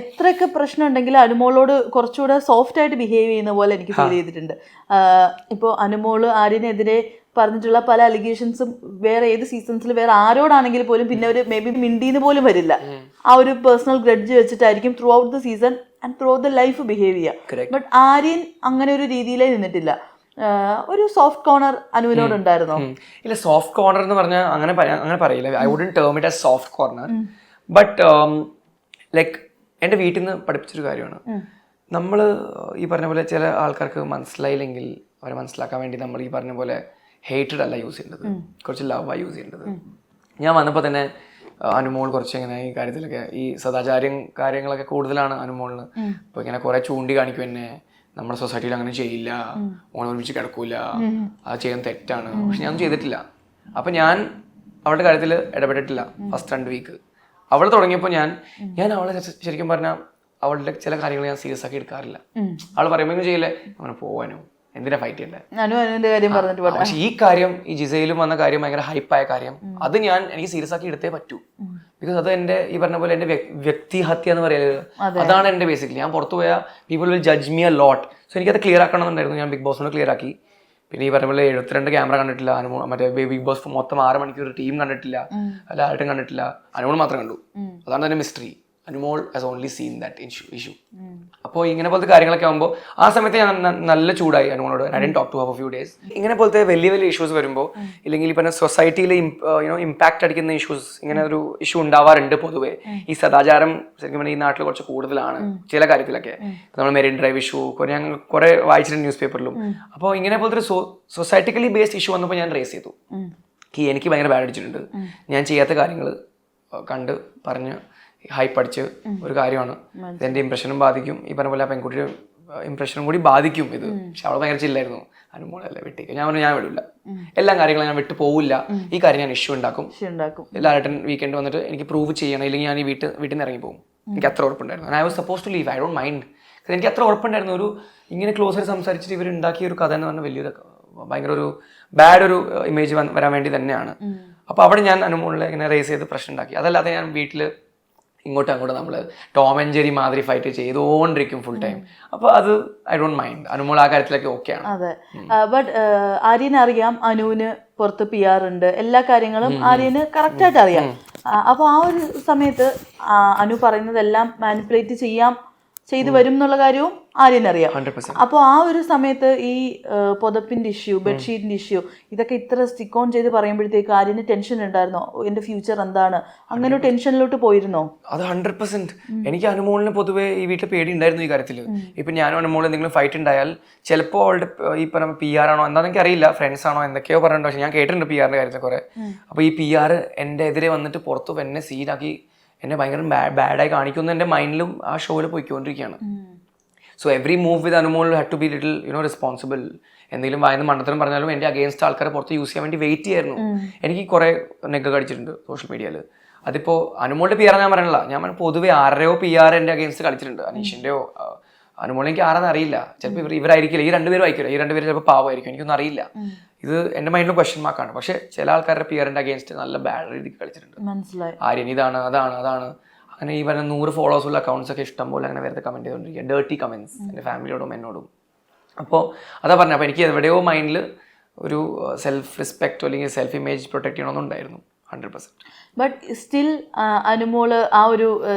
എത്രയൊക്കെ പ്രശ്നം ഉണ്ടെങ്കിലും അനുമോളോട് കുറച്ചുകൂടെ സോഫ്റ്റ് ആയിട്ട് ബിഹേവ് ചെയ്യുന്ന പോലെ എനിക്ക് ഫീൽ ചെയ്തിട്ടുണ്ട്. ഇപ്പോൾ അനുമോള് ആര്യനെതിരെ പറഞ്ഞിട്ടുള്ള പല അലിഗേഷൻസും വേറെ ഏത് സീസൺസിൽ വേറെ ആരോടാണെങ്കിൽ പോലും പിന്നെ ഒരു മേ ബി മിണ്ടിന്ന് പോലും വരില്ല. ആ ഒരു പേഴ്സണൽ ഗ്രഡ്ജ് വെച്ചിട്ടായിരിക്കും throughout the season and throughout the life behave ചെയ്യുക. ബട്ട് ആര്യൻ അങ്ങനെ ഒരു രീതിയിലേ നിന്നിട്ടില്ല. ഒരു സോഫ്റ്റ് കോർണർ അനുവിനോട് ഉണ്ടായിരുന്നോ? ഇല്ല, സോഫ്റ്റ് കോർണർ എന്ന് പറഞ്ഞാൽ അങ്ങനെ പറയില്ല. I wouldn't term it as soft corner. But like എൻ്റെ വീട്ടിൽ നിന്ന് പഠിപ്പിച്ചൊരു കാര്യമാണ്, നമ്മൾ ഈ പറഞ്ഞ പോലെ ചില ആൾക്കാർക്ക് മനസ്സിലായില്ലെങ്കിൽ അവരെ മനസ്സിലാക്കാൻ വേണ്ടി നമ്മൾ ഈ പറഞ്ഞ പോലെ ഹേറ്റഡ് അല്ല യൂസ് ചെയ്യേണ്ടത്, കുറച്ച് ലവാണ് യൂസ് ചെയ്യേണ്ടത്. ഞാൻ വന്നപ്പോൾ തന്നെ അനുമോൾ കുറച്ച് ഇങ്ങനെ ഈ കാര്യത്തിലൊക്കെ ഈ സദാചാരം കാര്യങ്ങളൊക്കെ കൂടുതലാണ് അനുമോളിന്. ഇപ്പോൾ ഇങ്ങനെ കുറേ ചൂണ്ടി കാണിക്കും എന്നെ, നമ്മുടെ സൊസൈറ്റിയിൽ അങ്ങനെ ചെയ്യില്ല, ഓണം ഒരുമിച്ച് കിടക്കൂല, അത് ചെയ്യാൻ തെറ്റാണ്. പക്ഷെ ഞാൻ ചെയ്തിട്ടില്ല. അപ്പം ഞാൻ അവളുടെ കാര്യത്തിൽ ഇടപെട്ടിട്ടില്ല ഫസ്റ്റ് 2 വീക്ക്. അവൾ തുടങ്ങിയപ്പോൾ ഞാൻ അവളെ ശരിക്കും പറഞ്ഞാൽ അവളുടെ ചില കാര്യങ്ങൾ ഞാൻ സീരിയസ് ആക്കി എടുക്കാറില്ല. അവൾ പറയുമ്പോൾ ചെയ്യില്ലേ, അങ്ങനെ പോവാനോ എന്തിനാ ഫൈറ്റ് ചെയ്യണ്ടേ. പക്ഷെ ഈ കാര്യം, ഈ ജിസയിലും വന്ന കാര്യം ഭയങ്കര ഹൈപ്പായ കാര്യം, അത് എനിക്ക് സീരിയസ് ആക്കി എടുത്തേ പറ്റൂ. ബിക്കോസ് അത് എൻ്റെ ഈ പറഞ്ഞ പോലെ എൻ്റെ വ്യക്തിഹത്യ എന്ന് പറയുന്നത് അതാണ് എൻ്റെ ബേസിക്കലി. ഞാൻ പുറത്തു പോയാൽ people will judge me a lot. So എനിക്കത് ക്ലിയർ ആക്കണമെന്നുണ്ടായിരുന്നു. ഞാൻ ബിഗ് ബോസിനോട് ക്ലിയർ ആക്കി. പിന്നെ ഈ പറഞ്ഞ പോലെ 72 ക്യാമറ കണ്ടിട്ടില്ല മറ്റേ ബിഗ് ബോസ് മൊത്തം 6 മണിക്കൂർ ടീം കണ്ടിട്ടില്ല, എല്ലാവരും കണ്ടിട്ടില്ല, അനുമോൾ മാത്രം കണ്ടു. അതാണ് തന്നെ mystery. Anumol has only scene that issue. അപ്പോൾ ഇങ്ങനെ പോലത്തെ കാര്യങ്ങളൊക്കെ ആകുമ്പോൾ ആ സമയത്ത് ഞാൻ നല്ല ചൂടായി അനുമോളോട്. I didn't talk to her for few days. ഇങ്ങനെ പോലത്തെ വലിയ ഇഷ്യൂസ് വരുമ്പോൾ, ഇല്ലെങ്കിൽ ഇപ്പം സൊസൈറ്റിയിൽ ഇമ്പാക്ട് അടിക്കുന്ന ഇഷ്യൂസ്, ഇങ്ങനെ ഒരു ഇഷ്യൂ ഉണ്ടാവാറുണ്ട് പൊതുവേ. ഈ സദാചാരം ശരിക്കും പറഞ്ഞാൽ ഈ നാട്ടിൽ കുറച്ച് കൂടുതലാണ് ചില കാര്യത്തിലൊക്കെ. നമ്മൾ മെറിൻ ഡ്രൈവ് ഇഷ്യൂ ഞാൻ കുറെ വായിച്ചിട്ടുണ്ട് ന്യൂസ് പേപ്പറിലും. അപ്പോൾ ഇങ്ങനെ പോലത്തെ ഒരു സൊസൈറ്റിക്കലി ബേസ്ഡ് ഇഷ്യൂ വന്നപ്പോൾ ഞാൻ റേസ് ചെയ്തു. എനിക്ക് ഭയങ്കര ബാഡ് അടിച്ചിട്ടുണ്ട്, ഞാൻ ചെയ്യാത്ത കാര്യങ്ങൾ കണ്ട് പറഞ്ഞ് ഹൈപ്പ് അടിച്ച് ഒരു കാര്യമാണ്. ഇതെൻ്റെ ഇംപ്രഷനും ബാധിക്കും, ഈ പറഞ്ഞ പോലെ ആ പെൺകുട്ടിയുടെ ഇംപ്രഷനും കൂടി ബാധിക്കും ഇത്. പക്ഷെ അവൾ ഭയങ്കര ചില്ലായിരുന്നു. അനുമോളല്ലേ വിട്ടേക്ക്, ഞാൻ വിടില്ല, എല്ലാ കാര്യങ്ങളും ഞാൻ വിട്ടു പോവില്ല. ഈ കാര്യം ഞാൻ ഇഷ്യൂ ഉണ്ടാക്കും. എല്ലാവരും വീക്കെൻഡ് വന്നിട്ട് എനിക്ക് പ്രൂവ് ചെയ്യണം, ഇല്ലെങ്കിൽ ഞാൻ ഈ വീട്ടിൽ നിന്ന് ഇറങ്ങി പോകും. എനിക്ക് അത്ര ഉറപ്പുണ്ടായിരുന്നു. I was suppose to leave, I don't mind. എനിക്ക് അത്ര ഉറപ്പുണ്ടായിരുന്നു. ഒരു ഇങ്ങനെ ക്ലോസർ സംസാരിച്ചിട്ട് ഇവർ ഉണ്ടാക്കിയ ഒരു കഥ എന്ന് പറഞ്ഞാൽ വലിയൊരു ഭയങ്കര ഒരു ബാഡ് ഒരു ഇമേജ് വരാൻ വേണ്ടി തന്നെയാണ്. അപ്പോൾ അവിടെ ഞാൻ അനുമോളിനെ ഇങ്ങനെ റേസ് ചെയ്ത് പ്രശ്നം ഉണ്ടാക്കി. അതല്ലാതെ ഞാൻ വീട്ടിൽ ഇങ്ങോട്ടും അങ്ങോട്ടും നമ്മൾ ടോം ആൻഡ് ജെറി മാതിരി ഫൈറ്റ് ചെയ്തുകൊണ്ടിരിക്കും ഫുൾ ടൈം. അപ്പോൾ അത് ഐ ഡോണ്ട് മൈൻഡ്. അനുമോൾ ആ കാര്യത്തിലൊക്കെ ഓക്കെയാണ്. അതെ, ബട്ട് ആര്യന് അറിയാം അനുവിന് പുറത്ത് PR ഉണ്ട്, എല്ലാ കാര്യങ്ങളും ആര്യന് കറക്റ്റായിട്ട് അറിയാം. അപ്പോൾ ആ ഒരു സമയത്ത് അനു പറയുന്നതെല്ലാം മാനിപ്പുലേറ്റ് ചെയ്തു വരും എന്നുള്ള കാര്യവും ആര്യനറിയാം. അപ്പോൾ ആ ഒരു സമയത്ത് ഈ പുതപ്പിന്റെ ഇഷ്യൂ, ബെഡ്ഷീറ്റിന്റെ ഇഷ്യൂ, ഇതൊക്കെ ഇത്ര സ്റ്റിക്ക് ഓൺ ചെയ്ത് പറയുമ്പോഴത്തേക്ക് ആര്യന് ടെൻഷൻ ഉണ്ടായിരുന്നോ? എന്റെ ഫ്യൂച്ചർ എന്താണ്? അങ്ങനെ ഒരു ടെൻഷനിലോട്ട് പോയിരുന്നോ? അത് 100%. എനിക്ക് അനുമോളിന് പൊതുവേ ഈ വീട്ടിൽ പേടി ഉണ്ടായിരുന്നു ഈ കാര്യത്തിൽ. ഇപ്പം ഞാനും അനുമോൾ എന്തെങ്കിലും ഫൈറ്റ് ഉണ്ടായാൽ ചിലപ്പോൾ അവളുടെ ഈ പറഞ്ഞ PR ആണോ എന്താണെന്ന് എനിക്ക് അറിയില്ല, ഫ്രണ്ട്സ് ആണോ എന്തൊക്കെയോ പറഞ്ഞിട്ടുണ്ട്. പക്ഷെ ഞാൻ കേട്ടിട്ടുണ്ട് PR കാര്യത്തിൽ കുറെ. അപ്പോൾ ഈ PR എൻ്റെ എതിരെ വന്നിട്ട് പുറത്ത് എന്നെ സീനാക്കി എന്നെ ഭയങ്കര ബാഡായി കാണിക്കുന്നു എൻ്റെ മൈൻഡിലും ആ ഷോയിൽ പോയിക്കൊണ്ടിരിക്കുകയാണ്. So every move with Anumol had to be little responsible. എന്തെങ്കിലും വായന മണ്ടത്തരം പറഞ്ഞാലും എൻ്റെ അഗേൻസ്റ്റ് ആൾക്കാരെ പുറത്ത് യൂസ് ചെയ്യാൻ വേണ്ടി വെയിറ്റ് ചെയ്യായിരുന്നു. എനിക്ക് കുറേ നെഗ് കടിച്ചിട്ടുണ്ട് സോഷ്യൽ മീഡിയയിൽ. അതിപ്പോൾ അനുമോളുടെ PR ഞാൻ പറയണില്ല, ഞാൻ പൊതുവെ ആരുടെയോ PR എൻ്റെ അഗേൻസ്റ്റ് കളിച്ചിട്ടുണ്ട്. അനീഷിൻ്റെയോ അനുമോൾ എനിക്ക് ആരാന്ന് അറിയില്ല. ചിലപ്പോൾ ഇവരായിരിക്കില്ല, ഈ രണ്ടുപേരും ആയിരിക്കില്ല, ഈ രണ്ടുപേരും ചിലപ്പോൾ പാവമായിരിക്കും, എനിക്കൊന്നും അറിയില്ല. ഇത് എൻ്റെ മൈൻഡിൽ ക്വസ്റ്റ്യൻ മാർക്കാണ്. പക്ഷെ ചില ആൾക്കാരുടെ PR-ൻ്റെ അഗേൻസ്റ്റ് നല്ല ബാഡ് രീതിക്ക് കളിച്ചിട്ടുണ്ട്. ആര്യൻ ഇതാണ് അതാണ് അങ്ങനെ ഈ പറഞ്ഞ 100 ഫോളോവേഴ്സുള്ള അക്കൗണ്ട്സ് ഒക്കെ ഇഷ്ടം പോലെ അങ്ങനെ വെറുതെ കമൻറ്റ് ചെയ്തുകൊണ്ടിരിക്കുക, ഡേർട്ടി കമൻറ്റ്സ് എൻ്റെ ഫാമിലിയോടും എന്നോടും. അപ്പോൾ അതാ പറഞ്ഞത്. അപ്പോൾ എനിക്ക് എവിടെയോ മൈൻഡിൽ ഒരു സെൽഫ് റെസ്പെക്റ്റോ അല്ലെങ്കിൽ സെൽഫ് ഇമേജ് പ്രൊട്ടക്ട് ചെയ്യണമെന്നുണ്ടായിരുന്നു 100%. ബട്ട് സ്റ്റിൽ അനുമോള് ആ ഒരു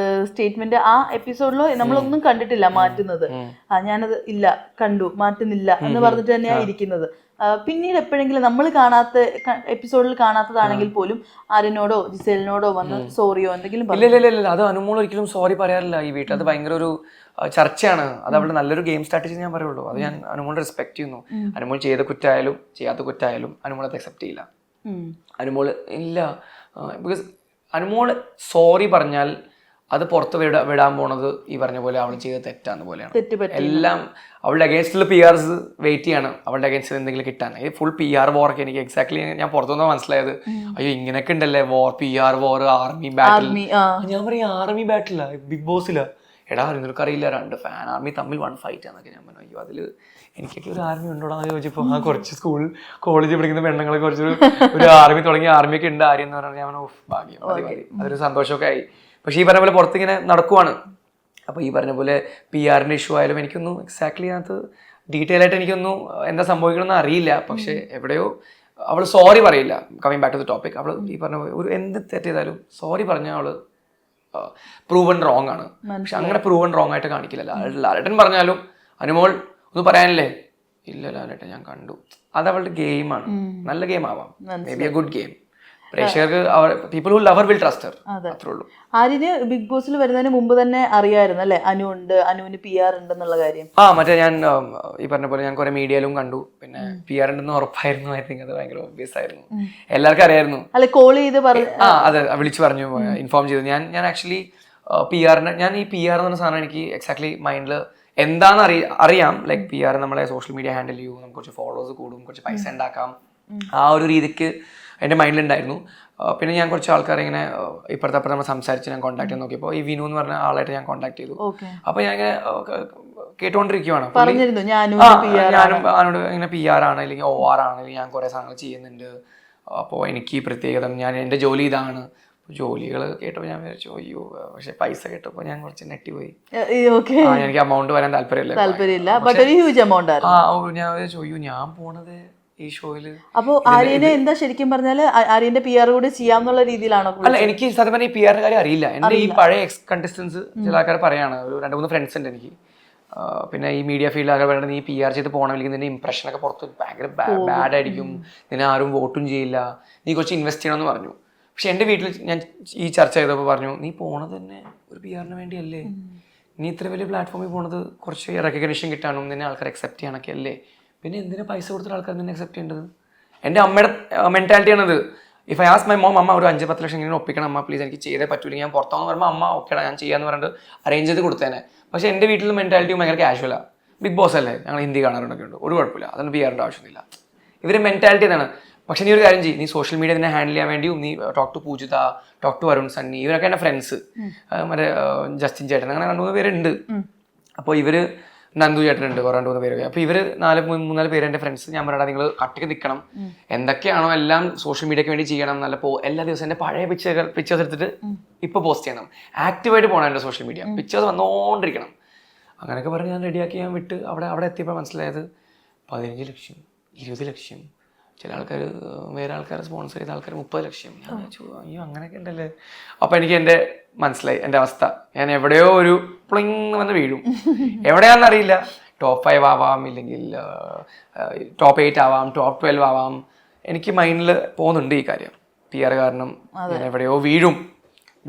സ്റ്റേറ്റ്മെന്റ് ആ എപ്പിസോഡിലോ നമ്മളൊന്നും കണ്ടിട്ടില്ല മാറ്റുന്നത്. ഞാനത് ഇല്ല കണ്ടു മാറ്റുന്നില്ല എന്ന് പറഞ്ഞിട്ട് തന്നെയാണ് ഇരിക്കുന്നത്. പിന്നീട് എപ്പോഴെങ്കിലും നമ്മൾ എപ്പിസോഡിൽ കാണാത്തതാണെങ്കിൽ പോലും ആര്യനോടോ ജിസേലിനോടോ വന്ന് സോറിയോ എന്തെങ്കിലും? ഇല്ല, അത് അനുമോൾ ഒരിക്കലും സോറി പറയാറില്ല ഈ വീട്ടിൽ. അത് ഭയങ്കര ഒരു ചർച്ചയാണ്. അത് അവളുടെ നല്ലൊരു ഗെയിം സ്ട്രാറ്റജി ഞാൻ പറയുള്ളൂ. അത് ഞാൻ അനുമോളെ റെസ്പെക്ട് ചെയ്യുന്നു. അനുമോൾ ചെയ്ത കുറ്റായാലും ചെയ്യാത്ത കുറ്റായാലും അനുമോൾ അത് അക്സെപ്റ്റ് ചെയ്യില്ല. അനുമോൾ ഇല്ല, ബിക്കോസ് അനുമോൾ സോറി പറഞ്ഞാൽ അത് പുറത്ത് വിടാൻ പോണത് ഈ പറഞ്ഞ പോലെ അവൾ ചെയ്ത തെറ്റാന്ന് പോലെയാണ്. എല്ലാം അവളുടെ അഗേൻസ്റ്റുള്ള PRs വെയിറ്റ് ചെയ്യാണ് അവളുടെ അഗേൻസ്റ്റ് എന്തെങ്കിലും കിട്ടാൻ. ഈ ഫുൾ PR വോറൊക്കെ എനിക്ക് എക്സാക്ട്ലി ഞാൻ പുറത്തുനിന്ന് മനസ്സിലായത്. അയ്യോ ഇങ്ങനെയൊക്കെ ഉണ്ടല്ലേ PR വോർ, ആർമി ബാറ്റിൽ. ഞാൻ പറയും ആർമി ബാറ്റിലാ, ബിഗ് ബോസിലാ. എടാ നിനക്കറിയില്ല 2 ഫാൻ ആർമി തമ്മിൽ 1 ഫൈറ്റ് ആന്നൊക്കെ ഞാൻ പറഞ്ഞു. അയ്യോ അതിൽ എനിക്കൊക്കെ ഒരു ആർമി ഉണ്ടോടാന്ന് ചോദിച്ചപ്പോൾ കുറച്ച് കോളേജിൽ പഠിക്കുന്ന പെണ്ണുങ്ങളെ ഒരു ആർമി തുടങ്ങി ആർമിയൊക്കെ ഉണ്ട് ആര്യം എന്ന് പറഞ്ഞാൽ ഞാൻ ഭാഗ്യം, അതൊരു സന്തോഷമൊക്കെ ആയി. പക്ഷെ ഈ പറഞ്ഞ പോലെ പുറത്തിങ്ങനെ നടക്കുവാണ്. അപ്പോൾ ഈ പറഞ്ഞ പോലെ PR-ന്റെ ഇഷ്യൂ ആയാലും എനിക്കൊന്നും എക്സാക്ട്ലി അതിനകത്ത് ഡീറ്റെയിൽ ആയിട്ട് എനിക്കൊന്നും എന്താ സംഭവിക്കണമെന്ന് അറിയില്ല. പക്ഷേ എവിടെയോ അവൾ സോറി പറയില്ല. Coming back to the topic, അവൾ ഈ പറഞ്ഞ ഒരു എന്ത് തെറ്റ് ചെയ്താലും സോറി പറഞ്ഞാൽ അവൾ പ്രൂവൺ റോങ് ആണ്. പക്ഷെ അങ്ങനെ പ്രൂവൺ റോങ് ആയിട്ട് കാണിക്കില്ല. ലാലേട്ടൻ പറഞ്ഞാലും അനുമോൾ ഒന്ന് പറയാനില്ലേ, ഇല്ല ലാലേട്ടൻ ഞാൻ കണ്ടു, അത് അവളുടെ ഗെയിമാണ്. നല്ല ഗെയിം ആവാം, may be a good game. പ്രേക്ഷകർക്ക് people who love her will trust her, അത്രേ ഉള്ളൂ. ആര്യന് ബിഗ് ബോസിൽ വരുന്നതിന് മുമ്പ് തന്നെ അറിയായിരുന്നു അല്ലെ അനു ഉണ്ട്, അനുവിന് PR ഉണ്ടെന്നുള്ള കാര്യം? മറ്റേ ഞാൻ ഈ പറഞ്ഞ പോലെ ഞാൻ കുറെ മീഡിയയിലും കണ്ടു. പിന്നെ PR ഉണ്ടെന്ന് ഉറപ്പായിരുന്നു. ഐ തിങ്ക് അത് ഭയങ്കര ഒബ്വിയസ് ആയിരുന്നു, എല്ലാവർക്കും അറിയായിരുന്നു. അല്ലെ കോൾ ചെയ്ത് അതെ വിളിച്ചു പറഞ്ഞു, ഇൻഫോം ചെയ്തു. ഞാൻ ആക്ച്വലി PR-നെ ഞാൻ ഈ PR എന്ന് പറഞ്ഞ സാധനം എനിക്ക് എക്സാക്ട്ലി മൈൻഡിൽ എന്താണെന്ന് അറിയാം. ലൈക്ക് PR നമ്മളെ സോഷ്യൽ മീഡിയ ഹാൻഡിൽ ചെയ്യും, നമുക്ക് കുറച്ച് ഫോളോവേഴ്സ് കൂടും, കുറച്ച് പൈസ ഉണ്ടാക്കാം, ആ ഒരു രീതിക്ക് എൻ്റെ മൈൻഡിലുണ്ടായിരുന്നു. പിന്നെ ഞാൻ കുറച്ച് ആൾക്കാരെ ഇങ്ങനെ ഇപ്പുറത്തെ നമ്മൾ സംസാരിച്ച് ഞാൻ കോൺടാക്ട് ചെയ്ത് നോക്കിയപ്പോൾ ഈ വിനു എന്ന് പറഞ്ഞ ആളായിട്ട് ഞാൻ കോൺടാക്ട് ചെയ്തു. അപ്പോൾ ഞാൻ ഇങ്ങനെ കേട്ടുകൊണ്ടിരിക്കുകയാണ്, ഞാനും അവനോട് ഇങ്ങനെ PR ആണ് അല്ലെങ്കിൽ OR ആണ്, അല്ലെങ്കിൽ ഞാൻ കുറേ സാധനങ്ങൾ ചെയ്യുന്നുണ്ട്, അപ്പോൾ എനിക്ക് പ്രത്യേകത ഞാൻ എൻ്റെ ജോലി ഇതാണ്. ജോലികൾ കേട്ടപ്പോൾ ഞാൻ വിചാരിച്ചു അയ്യോ, പക്ഷെ പൈസ കേട്ടപ്പോൾ ഞാൻ കുറച്ച് നെട്ടിപ്പോയി. എനിക്ക് അമൗണ്ട് വരാൻ താല്പര്യമില്ല. ഞാൻ വിചാരിച്ചു അയ്യോ ഞാൻ പോണത് ഈ ഷോയില്. അപ്പൊ ആര്യനെ എന്താ ശരിക്കും പറഞ്ഞാല് ആര്യന്റെ PR കൂടി ചെയ്യാന്നുള്ള രീതിയിലാണോ? അല്ല, എനിക്ക് സത്യം പറഞ്ഞാൽ ഈ PR കാര്യം അറിയില്ല. എന്റെ ഈ പഴയ എക്സ് കണ്ടസ്റ്റൻസ് ചില ആൾക്കാർ പറയാണ്, ഒരു 2-3 ഫ്രണ്ട്സ് ഉണ്ട് എനിക്ക്. പിന്നെ ഈ മീഡിയ ഫീൽഡ് ആൾക്കാർ പറയുന്നത് നീ PR ചെയ്ത് പോകണമെങ്കിൽ നിന്റെ ഇംപ്രഷനൊക്കെ പുറത്ത് ഭയങ്കര ബാഡ് ആയിരിക്കും, നിന്നെ ആരും വോട്ടും ചെയ്യില്ല, നീ കുറച്ച് ഇൻവെസ്റ്റ് ചെയ്യണമെന്ന് പറഞ്ഞു. പക്ഷെ എൻ്റെ വീട്ടിൽ ഞാൻ ഈ ചർച്ച ചെയ്തപ്പോൾ പറഞ്ഞു, നീ പോണത് തന്നെ ഒരു PR-ന് വേണ്ടിയല്ലേ, നീ ഇത്ര വലിയ പ്ലാറ്റ്ഫോമിൽ പോണത് കുറച്ച് റെക്കഗ്നിഷൻ കിട്ടാനും നിന്നെ ആൾക്കാർ അക്സെപ്റ്റ് ചെയ്യാനൊക്കെ അല്ലേ, പിന്നെ എന്തിനാ പൈസ കൊടുത്തിട്ട് ആൾക്കാർ നിന്നെ അക്സെപ്റ്റ് ചെയ്യേണ്ടത്? എൻ്റെ അമ്മയുടെ മെൻറ്റാലിറ്റിയാണത്. If I ask my mom, അമ്മ ഒരു 5-10 ലക്ഷം ഇങ്ങനെ ഒപ്പിക്കണം അമ്മ പ്ലീസ്, എനിക്ക് ചെയ്തേ പറ്റൂല, ഞാൻ പുറത്താന്ന് പറയുമ്പോൾ അമ്മ ഓക്കെടാ ഞാൻ ചെയ്യാന്ന് പറഞ്ഞിട്ട് അറേഞ്ച് ചെയ്ത് കൊടുത്തേനെ. പക്ഷേ എൻ്റെ വീട്ടിൽ മെൻറ്റാലിറ്റി ഭയങ്കര കാഷ്വലാണ്. ബിഗ് ബോസ് അല്ലേ, ഞങ്ങൾ ഹിന്ദി കാണാറുണ്ടൊക്കെ ഉണ്ട്, ഒരു കുഴപ്പമില്ല, അതൊന്നും PR-ന്റെ ആവശ്യമില്ല. ഇവരുടെ മെൻറ്റാലിറ്റി അതാണ്. പക്ഷെ നീ ഒരു കാര്യം ചെയ്യും, നീ സോഷ്യൽ മീഡിയ നിന്നെ ഹാൻഡിൽ ചെയ്യാൻ വേണ്ടിയും നീ talk to Pujitha, talk to Varun Sunny, ഇവരൊക്കെ എൻ്റെ ഫ്രണ്ട്സ്, മറ്റേ ജസ്റ്റിൻ ചേട്ടൻ, അങ്ങനെ 2-3 പേരുണ്ട്. അപ്പോൾ ഇവർ നന്ദു ചേട്ടനുണ്ട്, കുറേ 2-3 പേര്. അപ്പോൾ ഇവർ 3-4 പേര് എൻ്റെ ഫ്രണ്ട്സ്. ഞാൻ പറയടാ നിങ്ങൾ കട്ടിക്ക് നിൽക്കണം, എന്തൊക്കെയാണോ എല്ലാം സോഷ്യൽ മീഡിയക്ക് വേണ്ടി ചെയ്യണം, നല്ല എല്ലാ ദിവസവും എൻ്റെ പഴയ പിക്ചേഴ്സ് എടുത്തിട്ട് ഇപ്പോൾ പോസ്റ്റ് ചെയ്യണം, ആക്റ്റീവായിട്ട് പോകണം എൻ്റെ സോഷ്യൽ മീഡിയ, പിക്ചേഴ്സ് വന്നുകൊണ്ടിരിക്കണം. അങ്ങനെയൊക്കെ പറഞ്ഞ് ഞാൻ റെഡിയാക്കി ഞാൻ വിട്ട് അവിടെ എത്തിയപ്പോൾ മനസ്സിലായത് 15 ലക്ഷം 20 ലക്ഷം, ചില ആൾക്കാർ വേറെ ആൾക്കാരെ സ്പോൺസർ ചെയ്ത ആൾക്കാർ 30 ലക്ഷം. ഞാൻ അയ്യോ അങ്ങനെയൊക്കെ ഉണ്ടല്ലേ. അപ്പോൾ എനിക്ക് എൻ്റെ മനസ്സിലായി എൻ്റെ അവസ്ഥ. ഞാൻ എവിടെയോ ഒരു പ്ലിങ് വന്ന് വീഴും, എവിടെയാണെന്നറിയില്ല. ടോപ്പ് 5 ആവാം, ഇല്ലെങ്കിൽ ടോപ്പ് 8 ആവാം, ടോപ്പ് 12 ആവാം. എനിക്ക് മൈൻഡിൽ പോകുന്നുണ്ട് ഈ കാര്യം. PR കാരണം ഞാൻ എവിടെയോ വീഴും.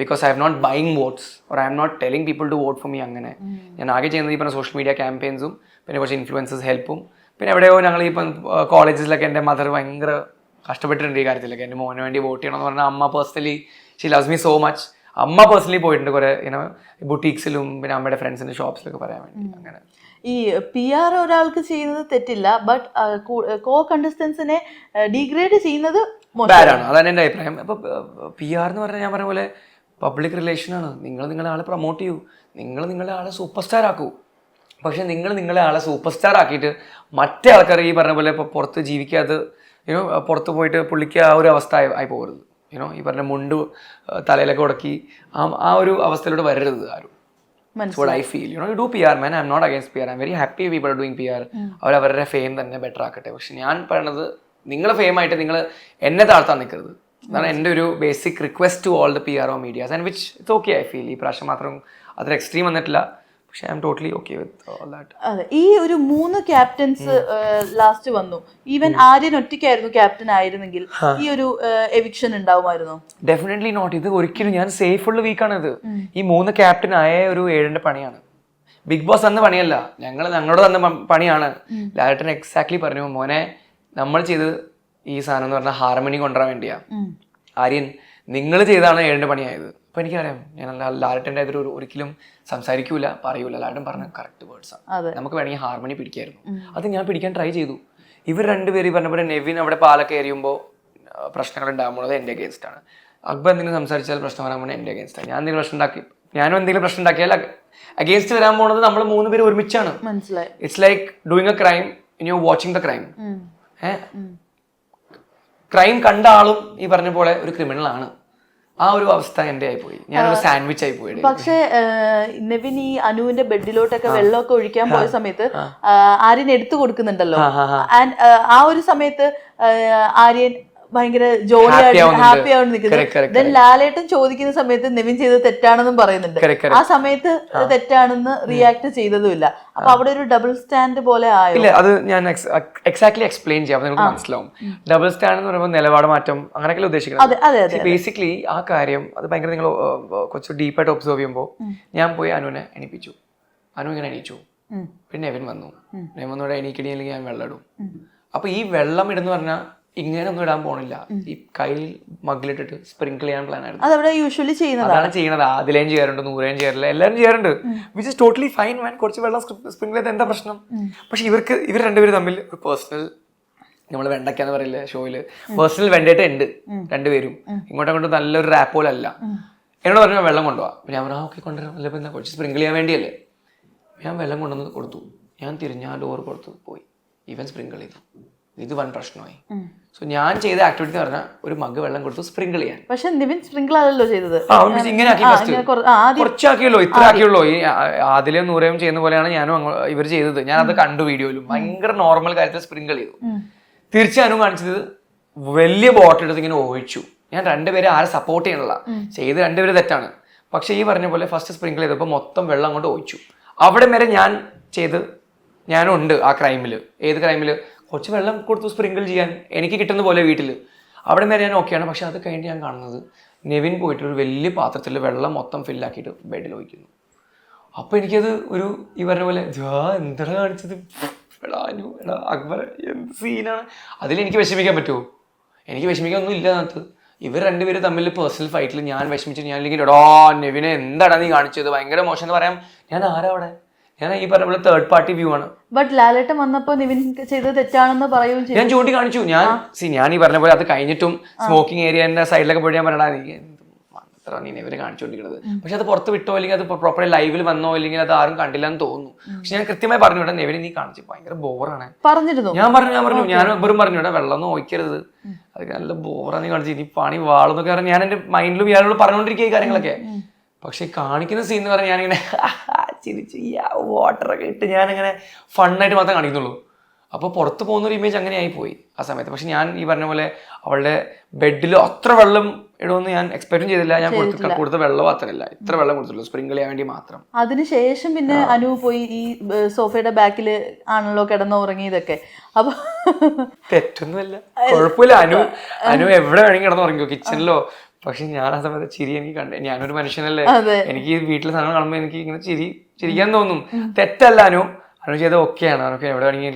Because I have not buying votes or I'm not telling people to vote for me. അങ്ങനെ ഞാൻ ആകെ ചെയ്യുന്നത് ഈ പറഞ്ഞ സോഷ്യൽ മീഡിയ ക്യാമ്പയിൻസും പിന്നെ കുറച്ച് ഇൻഫ്ലുവൻസേഴ്സ് ഹെൽപ്പും. പിന്നെ എവിടെയോ ഞങ്ങൾ ഇപ്പം കോളേജസിലൊക്കെ എൻ്റെ മദർ ഭയങ്കര കഷ്ടപ്പെട്ടിട്ടുണ്ട് ഈ കാര്യത്തിലൊക്കെ. എൻ്റെ മോന് വേണ്ടി വോട്ട് ചെയ്യണമെന്ന് പറഞ്ഞാൽ അമ്മ personally she loves me so much. അമ്മ പേഴ്സണലി പോയിട്ടുണ്ട് കുറേ ഇങ്ങനെ ബുട്ടീക്സിലും പിന്നെ അമ്മയുടെ ഫ്രണ്ട്സിൻ്റെ ഷോപ്സിലൊക്കെ പറയാൻ വേണ്ടി. അങ്ങനെ ഈ PR ഒരാൾക്ക് ചെയ്യുന്നത് തെറ്റില്ല, ബട്ട് കോ കണ്ടസ്റ്റൻസിനെ ഡീഗ്രേഡ് ചെയ്യുന്നത് ബാഡാണ്. അതാണ് എൻ്റെ അഭിപ്രായം. അപ്പോൾ PR എന്ന് പറഞ്ഞാൽ ഞാൻ പറഞ്ഞ പോലെ പബ്ലിക് റിലേഷനാണ്. നിങ്ങൾ നിങ്ങളെ ആളെ പ്രൊമോട്ട് ചെയ്യൂ, നിങ്ങൾ നിങ്ങളെ ആളെ സൂപ്പർ സ്റ്റാർ ആക്കൂ. പക്ഷെ നിങ്ങൾ നിങ്ങളെ ആളെ സൂപ്പർ സ്റ്റാർ ആക്കിയിട്ട് മറ്റേ ആൾക്കാർ ഈ പറഞ്ഞ പോലെ ഇപ്പോൾ പുറത്ത് ജീവിക്കാതെ പുറത്ത് പോയിട്ട് പുള്ളിക്ക് ആ ഒരു അവസ്ഥ ആയി പോകരുത്. ഈ പറഞ്ഞ മുണ്ട് തലയിലൊക്കെ ഉടക്കി ആ ഒരു അവസ്ഥയിലൂടെ വരരുത് ആരും. That's what I feel. You do PR, man. I'm not against PR. I'm very happy people are doing PR. അവരവരുടെ ഫെയിം തന്നെ ബെറ്റർ ആക്കട്ടെ. പക്ഷെ ഞാൻ പറയണത് നിങ്ങൾ ഫെയിം ആയിട്ട് നിങ്ങൾ എന്നെ താഴ്ത്താൻ നിൽക്കരുത്. അതാണ് എൻ്റെ ഒരു basic request to all the PR or medias, and which it's okay. I feel ഈ പ്രാവശ്യം മാത്രം അത്ര എക്സ്ട്രീം വന്നിട്ടില്ല. പക്ഷെ I'm totally okay with all that. അതെ, ഈ ഒരു 3 ക്യാപ്റ്റൻസ് ലാസ്റ്റ് വന്നു. ഈവൻ ആര്യൻ ഒറ്റയ്ക്കായിരുന്നു ക്യാപ്റ്റൻ ആയിരുന്നെങ്കിൽ ഈ ഒരു എവിക്ഷൻ ഉണ്ടാവുമായിരുന്നോ? Definitely not. ഇത് ഒരിക്കലും ഞാൻ സേഫ് ഉള്ള വീക്കാണ് ഇത്. ഈ 3 ക്യാപ്റ്റൻ ആയ ഒരു 7ന്റെ പണിയാണ്. ബിഗ് ബോസ് അന്ന് പണിയല്ല, ഞങ്ങളോട് തന്ന പണിയാണ്. ലാലേട്ടൻ എക്സാക്ട്ലി പറഞ്ഞു, മോനെ നമ്മൾ ചെയ്ത് ഈ സാധനം എന്ന് പറഞ്ഞാൽ ഹാർമണി കൊണ്ടുവരാൻ വേണ്ടിയാ. ആര്യൻ നിങ്ങൾ ചെയ്താണ് 7ന്റെ പണിയായത്. അപ്പോൾ എനിക്കറിയാം ഞാൻ ലാലേട്ടൻ്റെ അതിൽ ഒരിക്കലും സംസാരിക്കൂല, പറയൂല. ലാലേട്ടൻ പറഞ്ഞ കറക്റ്റ് വേർഡ്സാണ്. നമുക്ക് വേണമെങ്കിൽ ഹാർമണി പിടിക്കായിരുന്നു. അത് ഞാൻ പിടിക്കാൻ ട്രൈ ചെയ്തു. ഇവർ 2 പേര് പറഞ്ഞ പോലെ നെവിൻ അവിടെ പാലൊക്കെ എറിയുമ്പോൾ പ്രശ്നങ്ങൾ ഉണ്ടാകുമ്പോൾ അത് എൻ്റെ അഗേൻസ്റ്റ് ആണ്. അക്ബർ എന്തെങ്കിലും സംസാരിച്ചാൽ പ്രശ്നം വരാൻ പോകുന്നത് എൻ്റെ അഗേൻസ്റ്റ് ആണ്. ഞാനും എന്തെങ്കിലും പ്രശ്നം ഉണ്ടാക്കിയാൽ അഗേൻസ്റ്റ് വരാൻ പോകുന്നത് നമ്മൾ 3 പേര് ഒരുമിച്ചാണ്. മനസ്സിലായി. It's like doing A crime in you watching the crime. Crime കണ്ട ആളും ഈ പറഞ്ഞ പോലെ ഒരു ക്രിമിനൽ ആണ്. ആ ഒരു അവസ്ഥ എൻ്റെ ആയിപ്പോയി. ഞാനൊരു സാൻഡ്വിച്ച് ആയി പോയി. പക്ഷെ നെവിൻ ഈ അനുവിന്റെ ബെഡിലോട്ടൊക്കെ വെള്ളമൊക്കെ ഒഴിക്കാൻ പോയ സമയത്ത് ആര്യൻ എടുത്തു കൊടുക്കുന്നുണ്ടല്ലോ. ആൻഡ് ആ ഒരു സമയത്ത് ആര്യൻ ഭയങ്കര ജോളിയായിട്ട് ഹാപ്പി ആവുന്ന നിൽക്കുന്നത്. ദെൻ ലാലേട്ടൻ ചോദിക്കുന്ന സമയത്ത് നെവിൻ ചെയ്തത് തെറ്റാണെന്നും പറയുന്നുണ്ട്. ആ സമയത്ത് തെറ്റാണെന്ന് റിയാക്ട് ചെയ്തതുമില്ല. അപ്പൊ അവിടെ ഒരു ഡബിൾ സ്റ്റാൻഡ് പോലെ ആയോ? ഇല്ല, അത് ഞാൻ എക്സാക്ട്ലി എക്സ്പ്ലെയിൻ ചെയ്യാം, നിങ്ങൾക്ക് മനസ്സിലാവും. ഡബിൾ സ്റ്റാൻഡ് എന്ന് പറയുമ്പോൾ നിലപാട് മാറ്റം അങ്ങനെയൊക്കെ ഉദ്ദേശിക്കുന്നത്. ബേസിക്കലി ആ കാര്യം അത് ഭയങ്കര നിങ്ങൾ കുറച്ച് ഡീപ്പായിട്ട് ഒബ്സർവ് ചെയ്യുമ്പോൾ ഞാൻ പോയി അനുവിനെ എണീപ്പിച്ചു. അനു ഇങ്ങനെ എണീച്ചു. പിന്നെ നെവിൻ വന്നു. നെവിൻ വന്നോടെ എണീക്കണില്ലെങ്കിൽ ഞാൻ വെള്ളം ഇടും. അപ്പൊ ഈ വെള്ളം ഇടുന്ന പറഞ്ഞാൽ ഇങ്ങനെ ഒന്നും ഇടാൻ പോണില്ല. ഈ കയ്യിൽ മഗ്ഗിലിട്ടിട്ട് സ്പ്രിങ്കിൾ ചെയ്യാൻ പ്ലാൻ ആയിരുന്നു. അതവിടെ യൂഷ്വലി അതാണ് ചെയ്യുന്നത്. ആദിലേയും ചെയ്യാറുണ്ട്, നൂറേയും ചെയ്യാറില്ല, എല്ലാവരും ചെയ്യാറുണ്ട്. വിച്ച് ഇസ് ടോട്ടലി ഫൈൻ മാൻ. കുറച്ച് വെള്ളം സ്പ്രിങ്കിൾ ചെയ്ത് എന്താ പ്രശ്നം? പക്ഷെ ഇവർ രണ്ടുപേരും തമ്മിൽ ഒരു പേഴ്സണൽ, നമ്മൾ വെണ്ടയ്ക്കാന്ന് പറയില്ലേ ഷോയില്, പേഴ്സണൽ വെണ്ടേറ്റ ഉണ്ട് രണ്ടുപേരും. ഇങ്ങോട്ടങ്ങോട്ട് നല്ലൊരു റാപ്പ് പോലെ അല്ല. എന്നോട് പറഞ്ഞു വെള്ളം കൊണ്ടുപോവാ. ഞാൻ പറഞ്ഞു ഓക്കെ കൊണ്ടുവരാം, അല്ല പിന്നെ കുറച്ച് സ്പ്രിങ്കിൾ ചെയ്യാൻ വേണ്ടിയല്ലേ. ഞാൻ വെള്ളം കൊണ്ടുവന്ന് കൊടുത്തു. ഞാൻ തിരിഞ്ഞ് ആ ഡോർ കൊടുത്തു പോയി. ഇവൻ സ്പ്രിങ്കിൾ ചെയ്തു. ഇത് വൻ പ്രശ്നമായി. സോ ഞാൻ ചെയ്ത ആക്ടിവിറ്റി എന്ന് പറഞ്ഞാൽ ഒരു മഗ് വെള്ളം കൊടുത്തു സ്പ്രിങ്കിൾ ചെയ്യാൻ. പക്ഷെ നിവിൻ സ്പ്രിങ്കിൾ ആണല്ലോ ചെയ്തത്. ഇങ്ങനെ കുറച്ചാക്കിയല്ലോ, ഇത്ര ആക്കിയുള്ളൂ. ഈ ആദിലും നൂറയും ചെയ്യുന്ന പോലെയാണ് ഞാനും ഇവർ ചെയ്തത്. ഞാൻ അത് കണ്ടു വീഡിയോയിലും. ഭയങ്കര നോർമൽ കാര്യത്തിൽ സ്പ്രിങ്കിൾ ചെയ്തു. തീർച്ചയായും കാണിച്ചത് വലിയ ബോട്ടിൽ എടുത്ത് ഇങ്ങനെ ഒഴിച്ചു. ഞാൻ രണ്ടുപേരെ ആരെ സപ്പോർട്ട് ചെയ്യണില്ല, ചെയ്ത് രണ്ടുപേര് തെറ്റാണ്. പക്ഷെ ഈ പറഞ്ഞ പോലെ ഫസ്റ്റ് സ്പ്രിങ്കിൾ ചെയ്തപ്പോൾ മൊത്തം വെള്ളം കൊണ്ട് ഒഴിച്ചു. അവിടെ വരെ ഞാൻ ചെയ്ത് ഞാനും ഉണ്ട് ആ ക്രൈമില്. ഏത് ക്രൈമില്? കുറച്ച് വെള്ളം കൊടുത്തു സ്പ്രിങ്കിൾ ചെയ്യാൻ എനിക്ക് കിട്ടുന്ന പോലെ വീട്ടിൽ. അവിടെ വരെ ഞാൻ ഓക്കെയാണ്. പക്ഷെ അത് കഴിഞ്ഞ് ഞാൻ കാണുന്നത് നെവിൻ പോയിട്ട് ഒരു വലിയ പാത്രത്തിൽ വെള്ളം മൊത്തം ഫില്ലാക്കിയിട്ട് ബെഡിൽ ഒഴിക്കുന്നു. അപ്പോൾ എനിക്കത് ഒരു ഈ പറഞ്ഞ പോലെ എന്താ കാണിച്ചത്, എടാ അക്ബർ എന്ത് സീനാണ്. അതിലെനിക്ക് വിഷമിക്കാൻ പറ്റുമോ? എനിക്ക് വിഷമിക്കാൻ ഒന്നും ഇല്ല. അതിനകത്ത് ഇവർ രണ്ടുപേരും തമ്മിൽ പേഴ്സണൽ ഫൈറ്റിൽ ഞാൻ വിഷമിച്ചു. ഞാൻ ഇല്ലെങ്കിൽ എടാ നെവിനെ എന്താടാ നീ കാണിച്ചത്, ഭയങ്കര മോശം എന്ന് പറയാം. ഞാൻ ആരാ അവിടെ? ഞാൻ ഈ പറഞ്ഞ പോലെ തേർഡ് പാർട്ടി വ്യൂ ആണ്. ബട്ട് ലാലേട്ടൻ വന്നപ്പോ നിവിൻ ചെയ്തത് തെറ്റാണെന്ന് പറയുകയും ചെയ്തു. ഞാൻ ചൂണ്ടി കാണിച്ചു. ഞാൻ ഈ പറഞ്ഞ പോലെ അത് കഴിഞ്ഞിട്ടും സ്മോക്കിംഗ് ഏരിയന്റെ സൈഡിലൊക്കെ പോയി ഞാൻ പറയണ നീ ഇവര് കാണിച്ചുകൊണ്ടിരിക്കുന്നത്. പക്ഷെ അത് പുറത്ത് വിട്ടോ അല്ലെങ്കിൽ അത് പ്രോപ്പർ ലൈവിൽ വന്നോ അല്ലെങ്കിൽ അത് ആരും കണ്ടില്ല എന്ന് തോന്നുന്നു. പക്ഷെ ഞാൻ കൃത്യമായി പറഞ്ഞു വിടാം, നെവിനെ നീ കാണിച്ചു ഭയങ്കര ബോറാണ് പറഞ്ഞിരുന്നു. ഞാൻ പറഞ്ഞു ഞാൻ എപ്പോഴും പറഞ്ഞു വിടാം വെള്ളം ഒന്നും ഒഴിക്കരുത്, അത് നല്ല ബോറാണ് നീ കാണിച്ചു, ഇനി പണി വാളെന്നൊക്കെ പറഞ്ഞ് ഞാൻ എന്റെ മൈൻഡിലും ഇയാളോട് പറഞ്ഞുകൊണ്ടിരിക്കുക ഈ കാര്യങ്ങളൊക്കെ. പക്ഷെ കാണിക്കുന്ന സീൻ എന്ന് പറഞ്ഞാൽ ഞാനിങ്ങനെ ചിരിച്ച് വാട്ടറൊക്കെ ഇട്ട് ഞാനിങ്ങനെ ഫണ്ണായിട്ട് മാത്രമേ കാണിക്കുന്നുള്ളൂ. അപ്പോൾ പുറത്ത് പോകുന്നൊരു ഇമേജ് അങ്ങനെ ആയിപ്പോയി ആ സമയത്ത്. പക്ഷെ ഞാൻ ഈ പറഞ്ഞ പോലെ അവളുടെ ബെഡിൽ അത്ര വെള്ളം ഇടുമെന്ന് ഞാൻ എക്സ്പെക്റ്റും ചെയ്തില്ല. ഞാൻ കൊടുത്ത വെള്ളം അത്രയില്ല, ഇത്ര വെള്ളം കൊടുത്തുള്ളൂ സ്പ്രിങ്കിൾ ചെയ്യാൻ വേണ്ടി മാത്രം. അതിനുശേഷം പിന്നെ അനു പോയി ഈ സോഫയുടെ ബാക്കിൽ ആണല്ലോ കിടന്നുറങ്ങിയതൊക്കെ. അപ്പൊ തെറ്റൊന്നുമല്ല, കുഴപ്പമില്ല. അനു എവിടെ വേണമെങ്കിൽ കിടന്നുറങ്ങിയോ, കിച്ചണിലോ. പക്ഷെ ഞാൻ ആ സമയത്ത് ചിരി എനിക്ക് കണ്ടേ. ഞാനൊരു മനുഷ്യനല്ലേ, എനിക്ക് വീട്ടിലെ സാധനങ്ങൾ കാണുമ്പോൾ എനിക്ക് ഇങ്ങനെ ചിരിക്കാൻ തോന്നും. തെറ്റല്ല അനു ചെയ്ത് ഓക്കെയാണ്. അവർക്ക് എവിടെ വേണമെങ്കിൽ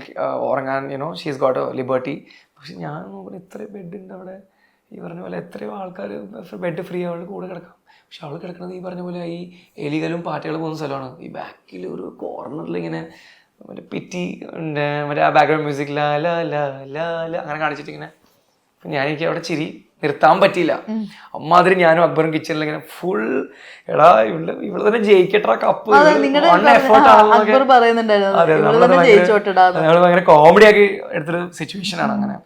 ഉറങ്ങാൻ ഷീസ് ഗോട്ട് ലിബർട്ടി. പക്ഷെ ഞാൻ നോക്കുന്നത് ഇത്ര ബെഡുണ്ട് അവിടെ. ഈ പറഞ്ഞ പോലെ എത്രയോ ആൾക്കാർ ബെഡ് ഫ്രീ അവളുടെ കൂടെ കിടക്കാം. പക്ഷെ അവൾ കിടക്കുന്നത് ഈ പറഞ്ഞ പോലെ ഈ എലികളും പാറ്റകളും പോകുന്ന സ്ഥലമാണ്. ഈ ബാക്കിൽ ഒരു കോർണറിൽ ഇങ്ങനെ മറ്റേ പിറ്റി ഉണ്ട്, മറ്റേ ആ ബാക്ക്ഗ്രൗണ്ട് മ്യൂസിക് ലാ ലാ ലാ ലാ ലാ അങ്ങനെ കാണിച്ചിട്ട് ഇങ്ങനെ. അപ്പം എനിക്ക് അവിടെ ചിരി നിർത്താൻ പറ്റിയില്ല. അമ്മാതിരി ഞാനും അക്ബറും കിച്ചണിൽ ഇങ്ങനെ ഫുൾ എടാ ഇവിടെ തന്നെ ജയിക്കട്ടാ കപ്പ്, ഭയങ്കര കോമഡി ആക്കി എടുത്തൊരു സിറ്റുവേഷൻ ആണ് അങ്ങനെ.